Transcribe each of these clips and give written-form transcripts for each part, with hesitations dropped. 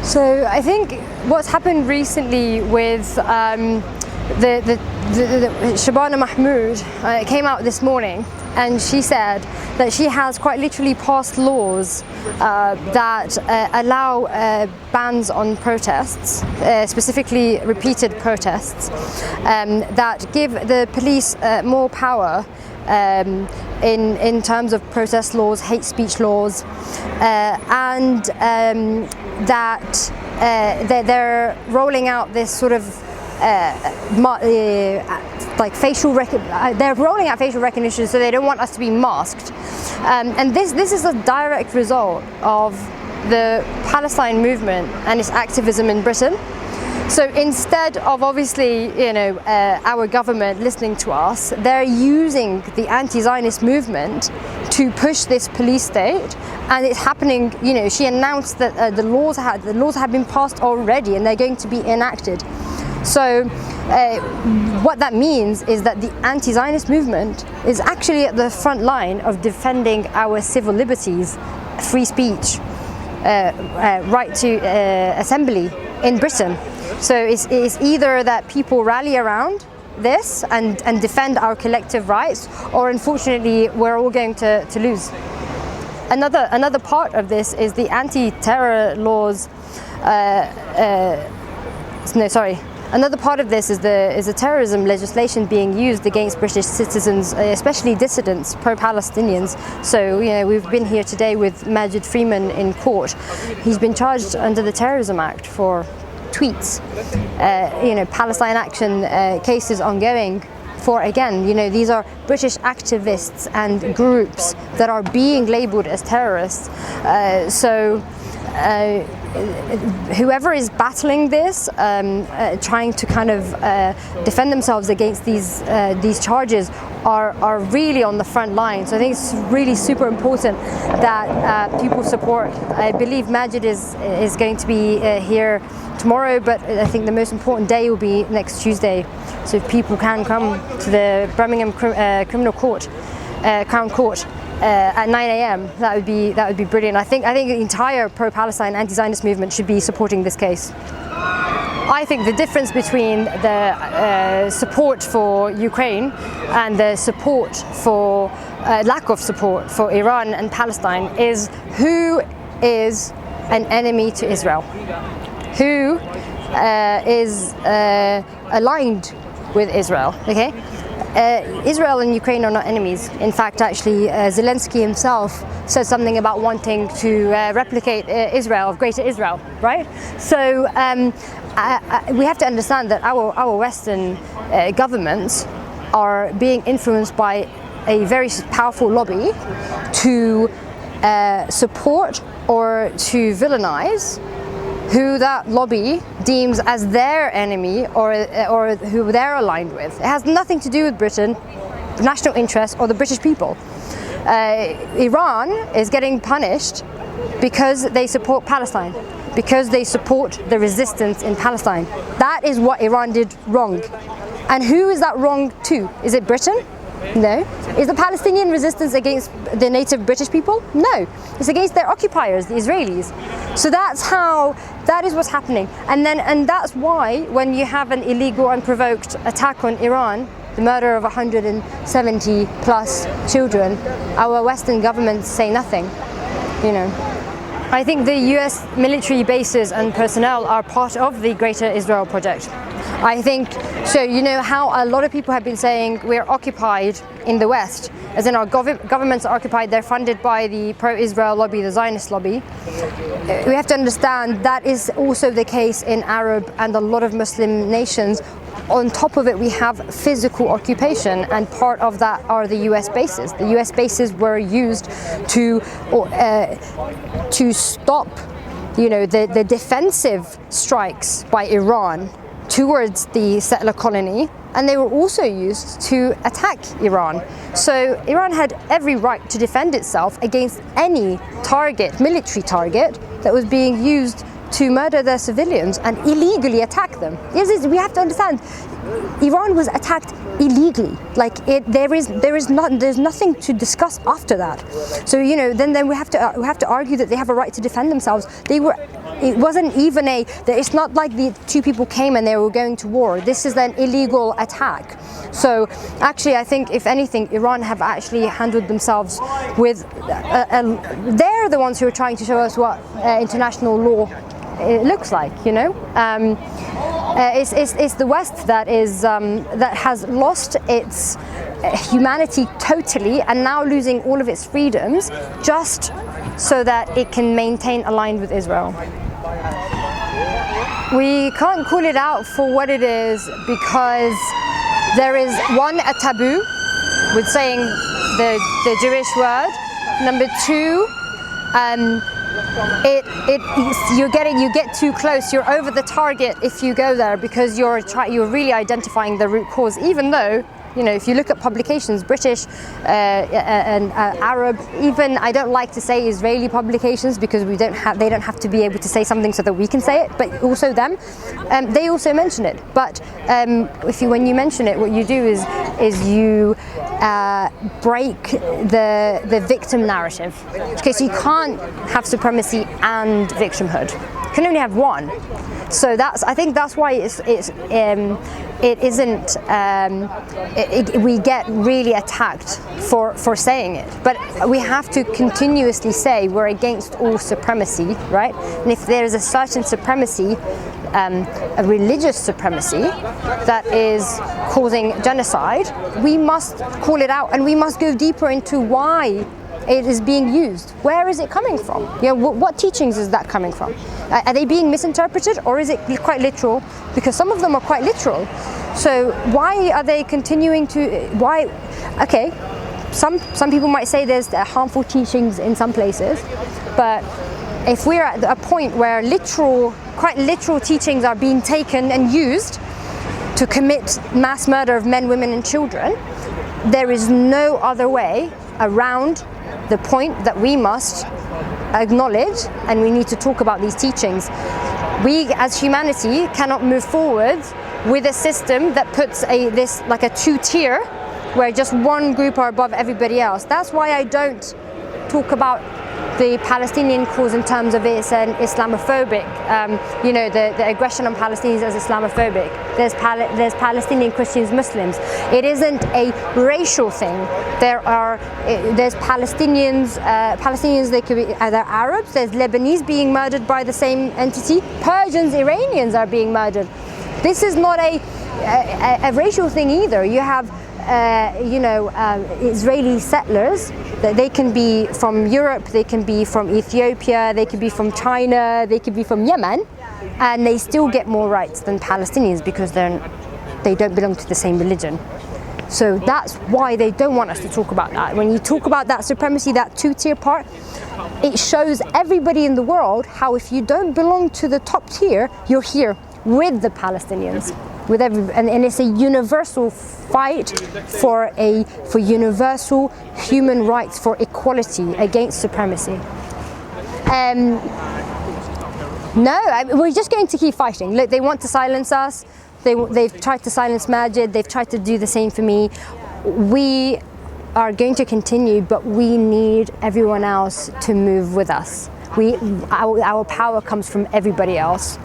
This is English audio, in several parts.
So I think what's happened recently with the Shabana Mahmood came out this morning, and she said that she has quite literally passed laws that allow bans on protests, specifically repeated protests, that give the police more power in terms of protest laws, hate speech laws, and that they're rolling out this sort of like they're rolling out facial recognition, so they don't want us to be masked, and this is a direct result of the Palestine movement and its activism in Britain. So instead of obviously, our government listening to us, they're using the anti-Zionist movement to push this police state, and it's happening. She announced that the laws have been passed already, and they're going to be enacted. So what that means is that the anti-Zionist movement is actually at the front line of defending our civil liberties, free speech, right to assembly in Britain. So it's either that people rally around this and defend our collective rights, or unfortunately we're all going to lose. Another part of this is the anti-terror laws. Another part of this is the terrorism legislation being used against British citizens, especially dissidents, pro-Palestinians. So, we've been here today with Majid Freeman in court. He's been charged under the Terrorism Act for tweets. Palestine Action cases ongoing for, again, these are British activists and groups that are being labelled as terrorists. Whoever is battling this, trying to kind of defend themselves against these charges, are really on the front line. So I think it's really super important that people support. I believe Majid is going to be here tomorrow, but I think the most important day will be next Tuesday. So if people can come to the Birmingham Criminal Court, Crown Court, at 9 a.m. that would be brilliant. I think the entire pro-Palestine anti-Zionist movement should be supporting this case. I think the difference between the support for Ukraine and the support for lack of support for Iran and Palestine is who is an enemy to Israel, who is aligned with Israel. Okay. Israel and Ukraine are not enemies. In fact, actually, Zelensky himself said something about wanting to replicate Israel, Greater Israel, right? So we have to understand that our Western governments are being influenced by a very powerful lobby to support or to villainize who that lobby deems as their enemy or who they're aligned with. It has nothing to do with Britain, national interests, or the British people. Iran is getting punished because they support Palestine, because they support the resistance in Palestine. That is what Iran did wrong. And who is that wrong to? Is it Britain? No. Is the Palestinian resistance against the native British people? No. It's against their occupiers, the Israelis. So that is what's happening. And that's why when you have an illegal, unprovoked attack on Iran, the murder of 170 plus children, our Western governments say nothing. I think the US military bases and personnel are part of the Greater Israel Project. I think, so how a lot of people have been saying we're occupied in the West, as in our governments are occupied, they're funded by the pro-Israel lobby, the Zionist lobby. We have to understand that is also the case in Arab and a lot of Muslim nations. On top of it, we have physical occupation, and part of that are the US bases. The US bases were used to stop, the defensive strikes by Iran towards the settler colony, and they were also used to attack Iran. So Iran had every right to defend itself against any target, military target, that was being used to murder their civilians and illegally attack them. We have to understand, Iran was attacked illegally. There's nothing to discuss after that. So then we have to argue that they have a right to defend themselves. They were it wasn't even it's not like the two people came and they were going to war. This is an illegal attack. So actually, I think if anything, Iran have actually handled themselves with, they're the ones who are trying to show us what international law it looks like, you know. It's the West that has lost its humanity totally and now losing all of its freedoms just so that it can maintain aligned with Israel. We can't call it out for what it is because there is one, a taboo with saying the Jewish word. Number two, you get too close. You're over the target if you go there because you're really identifying the root cause. Even though, you know, if you look at publications, British and Arab, even I don't like to say Israeli publications because they don't have to be able to say something so that we can say it, but also them, they also mention it. But when you mention it, what you do is you break the victim narrative. Okay, so you can't have supremacy and victimhood. You can only have one. So I think that's why we get really attacked for saying it. But we have to continuously say we're against all supremacy, right? And if there is a certain supremacy, a religious supremacy that is causing genocide, we must call it out and we must go deeper into why it is being used. Where is it coming from? You know, what teachings is that coming from? Are they being misinterpreted, or is it quite literal? Because some of them are quite literal. So why are they continuing to? Why? Okay, some people might say there's harmful teachings in some places, but if we're at a point where quite literal teachings are being taken and used to commit mass murder of men, women, and children, there is no other way around the point that we must acknowledge, and we need to talk about these teachings. We as humanity cannot move forward with a system that puts this like a two-tier where just one group are above everybody else. That's why I don't talk about the Palestinian cause in terms of it's an Islamophobic, you know, the aggression on Palestinians as Islamophobic. There's Palestinian Christians, Muslims. It isn't a racial thing. There's Palestinians, they could be either Arabs, there's Lebanese being murdered by the same entity, Persians, Iranians are being murdered. This is not a racial thing either. You have Israeli settlers. They can be from Europe, they can be from Ethiopia, they can be from China, they can be from Yemen, and they still get more rights than Palestinians because they don't belong to the same religion. So that's why they don't want us to talk about that. When you talk about that supremacy, that two-tier part, it shows everybody in the world how if you don't belong to the top tier, you're here with the Palestinians. And it's a universal fight for universal human rights, for equality against supremacy. We're just going to keep fighting. Look, they want to silence us. They've tried to silence Majid. They've tried to do the same for me. We are going to continue, but we need everyone else to move with us. Our power comes from everybody else.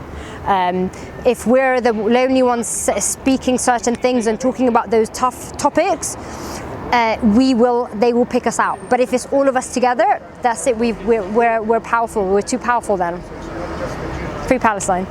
If we're the only ones speaking certain things and talking about those tough topics, they will pick us out. But if it's all of us together, that's it. We're powerful. We're too powerful then. Free Palestine.